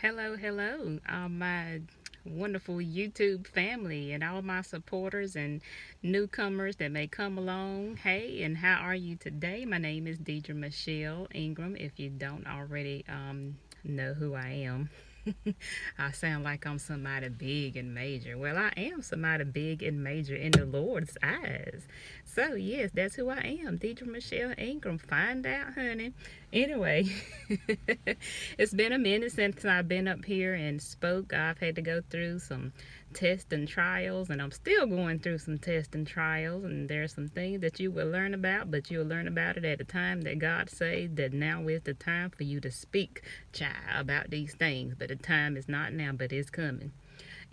Hello, all my wonderful YouTube family and all my supporters and newcomers that may come along. Hey, and how are you today? My name is Deidre Michelle Ingram. If you don't already know who I am, I sound like I'm somebody big and major. Well, I am somebody big and major in the Lord's eyes. So, yes, that's who I am. Deidre Michelle Ingram. Find out, honey. Anyway, it's been a minute since I've been up here and spoke. I've had to go through some tests and trials, and I'm still going through some tests and trials. And there's some things that you will learn about, but you'll learn about it at the time that God says that now is the time for you to speak, child, about these things. But the time is not now, but it's coming.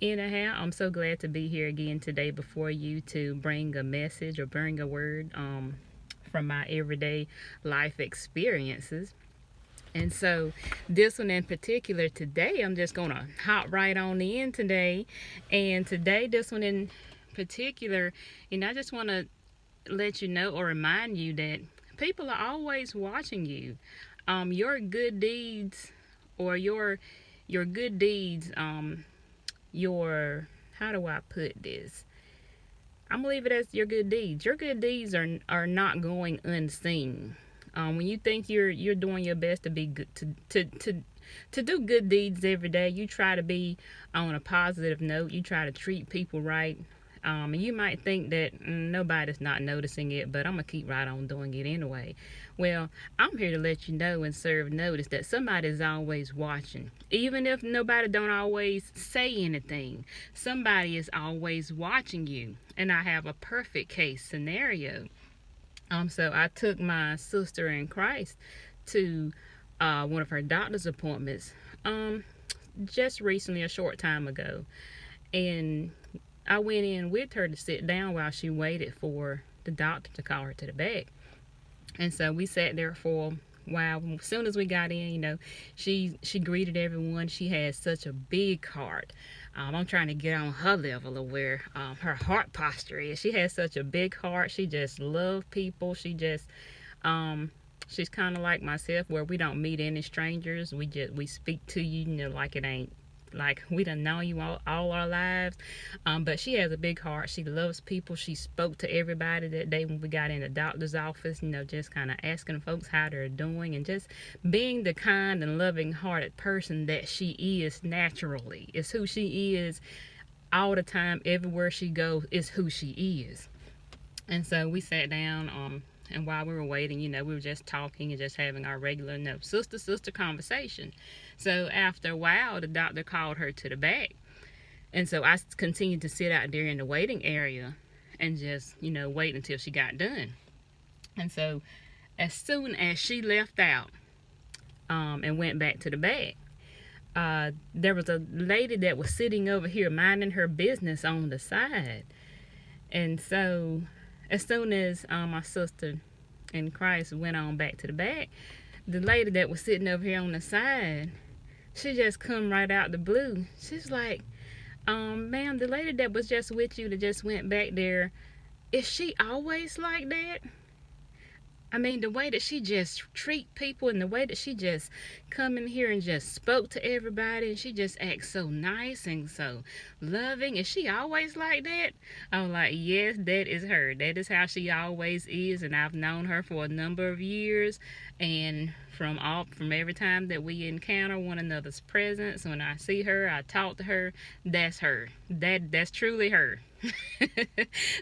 Anyhow, I'm so glad to be here again today before you to bring a message or bring a word from my everyday life experiences. And so, this one in particular today, I'm just going to hop right on in today. And today, this one in particular, I just want to let you know or remind you that people are always watching you. Your good deeds or your good deeds, your, how do I put this? I'm gonna leave it as your good deeds. Your good deeds are not going unseen. When you think you're doing your best to be good to do good deeds every day, you try to be on a positive note. You try to treat people right. And you might think that nobody's not noticing it, but I'm gonna keep right on doing it anyway. Well, I'm here to let you know and serve notice that somebody's always watching. Even if nobody don't always say anything, somebody is always watching you. And I have a perfect case scenario. So I took my sister in Christ to one of her doctor's appointments just recently, a short time ago. And I went in with her to sit down while she waited for the doctor to call her to the back. And so we sat there for a while. As soon as we got in, she greeted everyone. She had such a big heart. I'm trying to get on her level of where her heart posture is. She has such a big heart. She just loves people. She's kind of like myself, where we don't meet any strangers. We speak to you, like it ain't like we done known you all our lives. But she has a big heart. She loves people. She spoke to everybody that day when we got in the doctor's office, just kind of asking folks how they're doing, and just being the kind and loving hearted person that she is naturally. It's who she is all the time. Everywhere she goes is who she is. And so we sat down, and while we were waiting, we were just talking and just having our regular, sister conversation. So after a while, the doctor called her to the back. And so I continued to sit out there in the waiting area and just, wait until she got done. And so as soon as she left out and went back to the back, there was a lady that was sitting over here minding her business on the side. And so as soon as my sister in Christ went on back to the back, the lady that was sitting over here on the side, she just come right out the blue. She's like, ma'am, the lady that was just with you that just went back there, is she always like that? I mean, the way that she just treat people and the way that she just come in here and just spoke to everybody, and she just acts so nice and so loving. Is she always like that? I was like, yes, that is her. That is how she always is, and I've known her for a number of years. And from every time that we encounter one another's presence, when I see her, I talk to her, that's her. That's truly her.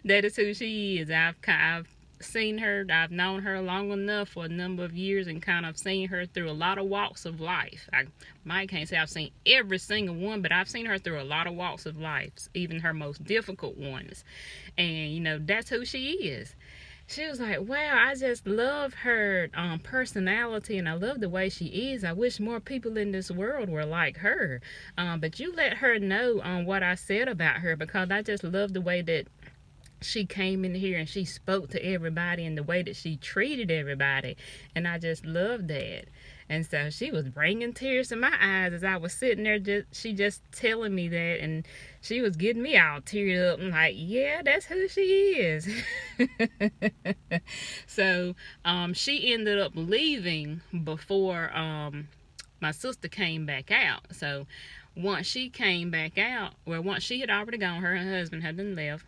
That is who she is. I've seen her. I've known her long enough for a number of years and kind of seen her through a lot of walks of life. I can't say I've seen every single one, but I've seen her through a lot of walks of life, even her most difficult ones. And that's who she is. She was like, wow, I just love her personality, and I love the way she is. I wish more people in this world were like her. But you let her know what I said about her, because I just love the way that she came in here and she spoke to everybody and the way that she treated everybody. And I just loved that. And so she was bringing tears to my eyes as I was sitting there. She just telling me that, and she was getting me all teared up. I'm like, yeah, that's who she is. So she ended up leaving before my sister came back out. So once she came back out, well, once she had already gone, her and her husband had done left.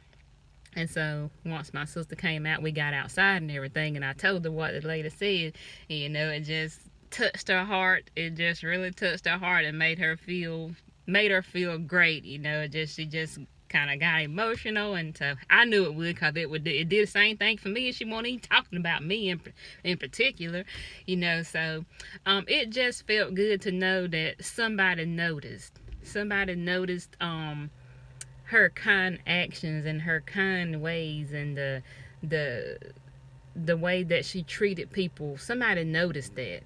And so once my sister came out, we got outside and everything, and I told her what the lady said. It just touched her heart. It just really touched her heart and made her feel great. She just kind of got emotional, and so I knew it would, because it did the same thing for me, and she wasn't even talking about me in particular. So it just felt good to know that somebody noticed. Her kind actions and her kind ways, and the way that she treated people. Somebody noticed that.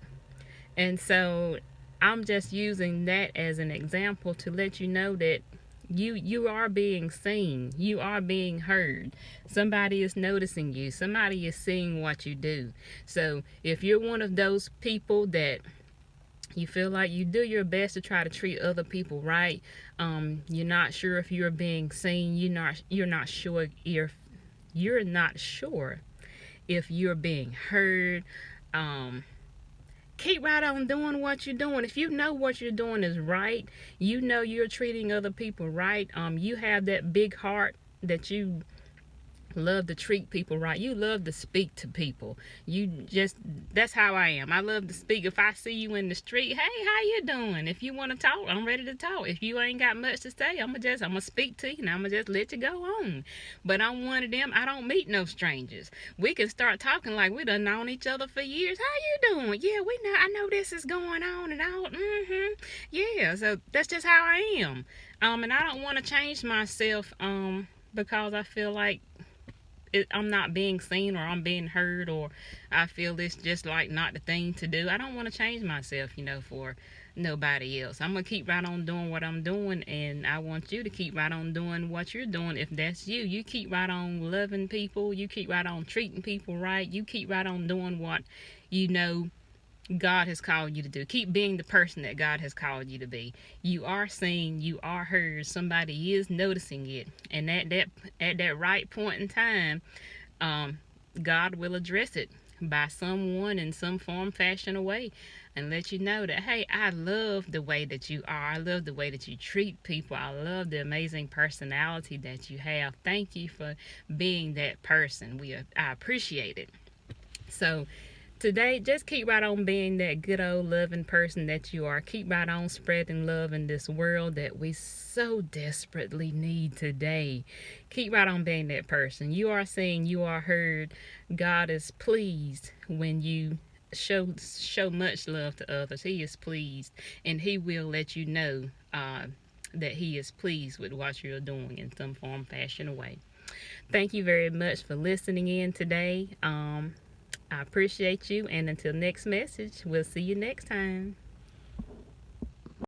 And so I'm just using that as an example to let you know that you are being seen, you are being heard. Somebody is noticing you, somebody is seeing what you do. So if you're one of those people that you feel like you do your best to try to treat other people right, you're not sure if you're being seen, you're not sure if you're being heard, keep right on doing what you're doing. If you know what you're doing is right, you're treating other people right, you have that big heart that you love to treat people right. You love to speak to people. That's how I am. I love to speak. If I see you in the street, hey, how you doing? If you want to talk, I'm ready to talk. If you ain't got much to say, I'm gonna speak to you, and I'm gonna just let you go on. But I'm one of them, I don't meet no strangers. We can start talking like we done known each other for years. How you doing? Yeah, I know this is going on and all. Yeah, so that's just how I am. And I don't want to change myself because I feel like I'm not being seen, or I'm being heard, or I feel it's just like not the thing to do. I don't want to change myself, for nobody else. I'm going to keep right on doing what I'm doing, and I want you to keep right on doing what you're doing. If that's you, you keep right on loving people. You keep right on treating people right. You keep right on doing what God has called you to do. Keep being the person that God has called you to be. You are seen, you are heard. Somebody is noticing it, and at that right point in time, God will address it by someone in some form, fashion, or way, and let you know that, hey, I love the way that you are. I love the way that you treat people. I love the amazing personality that you have. Thank you for being that person. I appreciate it. So today, just keep right on being that good old loving person that you are. Keep right on spreading love in this world that we so desperately need today. Keep right on being that person. You are seen, you are heard. God is pleased when you show much love to others. He is pleased, and He will let you know that He is pleased with what you're doing in some form, fashion, or way. Thank you very much for listening in today. I appreciate you, and until next message, we'll see you next time.